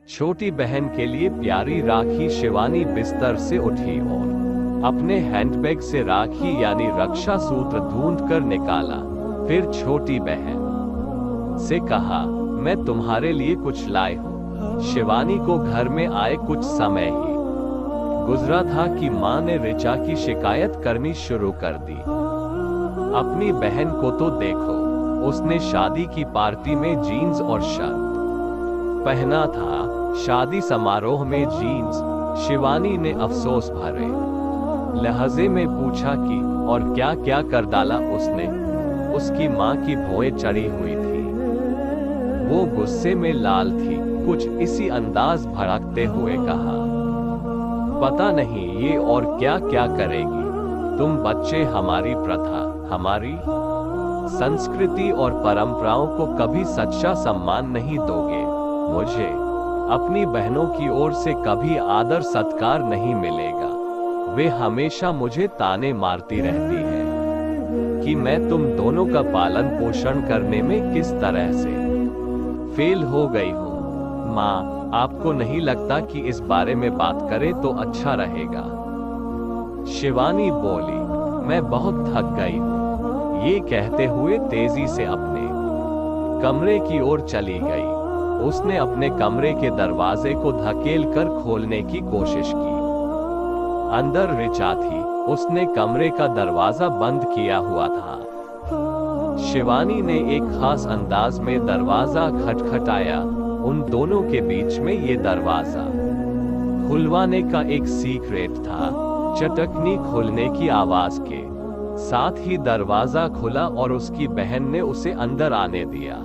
छोटी बहन के लिए प्यारी राखी। शिवानी बिस्तर से उठी और अपने हैंडबैग से राखी यानी रक्षा सूत्र ढूंढकर निकाला। फिर छोटी बहन से कहा, मैं तुम्हारे लिए कुछ लाई हूँ। शिवानी को घर में आए कुछ समय ही गुजरा था कि माँ ने ऋचा की शिकायत करनी शुरू कर दी। अपनी बहन को तो देखो, उसने शादी की पार्टी में जीन्स और शर्ट पहना था। शादी समारोह में जीन्स। शिवानी ने अफसोस भरे लहजे में पूछा कि और क्या क्या कर डाला उसने। उसकी माँ की भौहें चढ़ी हुई थी। वो गुस्से में लाल थी। कुछ इसी अंदाज भड़कते हुए कहा, पता नहीं ये और क्या क्या करेगी। तुम बच्चे हमारी प्रथा, हमारी संस्कृति और परंपराओं को कभी सच्चा सम्मान नहीं दोगे। मुझे अपनी बहनों की ओर से कभी आदर सत्कार नहीं मिलेगा। वे हमेशा मुझे ताने मारती रहती है कि मैं तुम दोनों का पालन पोषण करने में किस तरह से फेल हो गई हूँ। माँ, आपको नहीं लगता कि इस बारे में बात करें तो अच्छा रहेगा? शिवानी बोली, मैं बहुत थक गई हूँ। ये कहते हुए तेजी से अपने कमरे की ओर चली गई। उसने अपने कमरे के दरवाजे को धकेलकर खोलने की कोशिश की। अंदर ऋचा थी। उसने कमरे का दरवाजा बंद किया हुआ था। शिवानी ने एक खास अंदाज में दरवाजा खटखटाया। उन दोनों के बीच में ये दरवाजा खुलवाने का एक सीक्रेट था। चटकनी खुलने की आवाज के साथ ही दरवाजा खुला और उसकी बहन ने उसे अंदर आने दिया।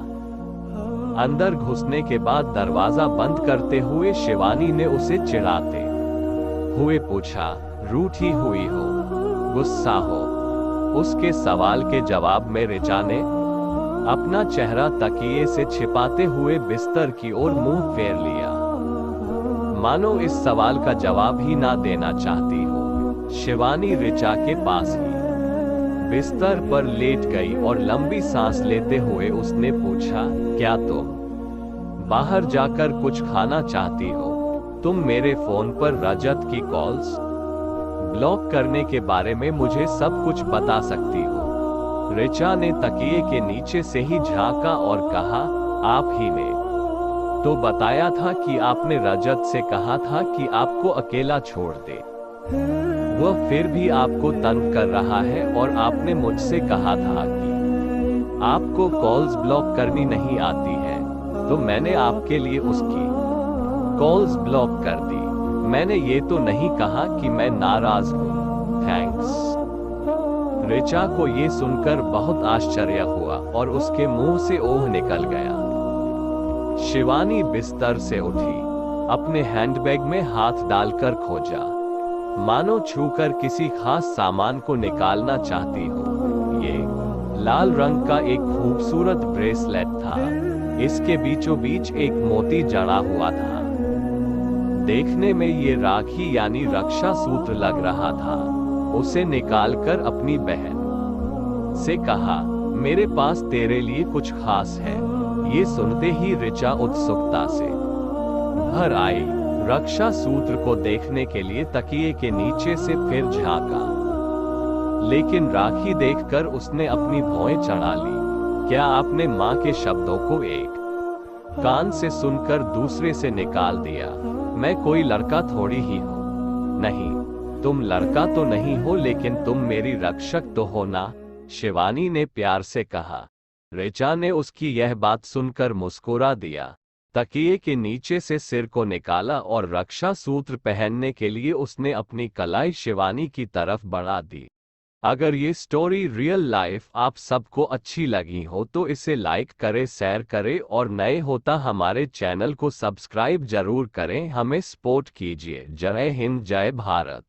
अंदर घुसने के बाद दरवाजा बंद करते हुए शिवानी ने उसे चिढ़ाते हुए पूछा, रूठी हुई हो, गुस्सा हो? उसके सवाल के जवाब में ऋचा ने अपना चेहरा तकिए से छिपाते हुए बिस्तर की ओर मुंह फेर लिया, मानो इस सवाल का जवाब ही ना देना चाहती हो। शिवानी ऋचा के पास ही बिस्तर पर लेट गई और लंबी सांस लेते हुए उसने पूछा, क्या तुम बाहर जाकर कुछ खाना चाहती हो? तुम मेरे फोन पर रजत की कॉल्स ब्लॉक करने के बारे में मुझे सब कुछ बता सकती हो। ऋचा ने तकिए के नीचे से ही झांका और कहा, आप ही ने तो बताया था कि आपने रजत से कहा था कि आपको अकेला छोड़ दे। वह फिर भी आपको तंग कर रहा है और आपने मुझसे कहा था कि आपको कॉल्स ब्लॉक करनी नहीं आती है, तो मैंने आपके लिए उसकी कॉल्स ब्लॉक कर दी। मैंने ये तो नहीं कहा कि मैं नाराज हूँ। थैंक्स। ऋचा को ये सुनकर बहुत आश्चर्य हुआ और उसके मुंह से ओह निकल गया। शिवानी बिस्तर से उठी, अपने हैंडबैग में हाथ डालकर खोजा, मानो छूकर किसी खास सामान को निकालना चाहती हो। ये लाल रंग का एक खूबसूरत ब्रेसलेट था। इसके बीचों बीच एक मोती जड़ा हुआ था। देखने में ये राखी यानी रक्षा सूत्र लग रहा था। उसे निकालकर अपनी बहन से कहा, मेरे पास तेरे लिए कुछ खास है। ये सुनते ही ऋचा उत्सुकता से भर आई। रक्षा सूत्र को देखने के लिए तकिए के नीचे से फिर झांका, लेकिन राखी देखकर उसने अपनी भौहें चढ़ा ली। क्या आपने माँ के शब्दों को एक कान से सुनकर दूसरे से निकाल दिया? मैं कोई लड़का थोड़ी ही हूँ। नहीं, तुम लड़का तो नहीं हो, लेकिन तुम मेरी रक्षक तो हो ना? शिवानी ने प्यार से कहा। ऋचा ने उसकी यह बात सुनकर मुस्कुरा दिया। तकिए के नीचे से सिर को निकाला और रक्षा सूत्र पहनने के लिए उसने अपनी कलाई शिवानी की तरफ बढ़ा दी। अगर ये स्टोरी रियल लाइफ आप सबको अच्छी लगी हो तो इसे लाइक करें, शेयर करें और नए होता हमारे चैनल को सब्सक्राइब जरूर करें। हमें सपोर्ट कीजिए। जय हिंद, जय भारत।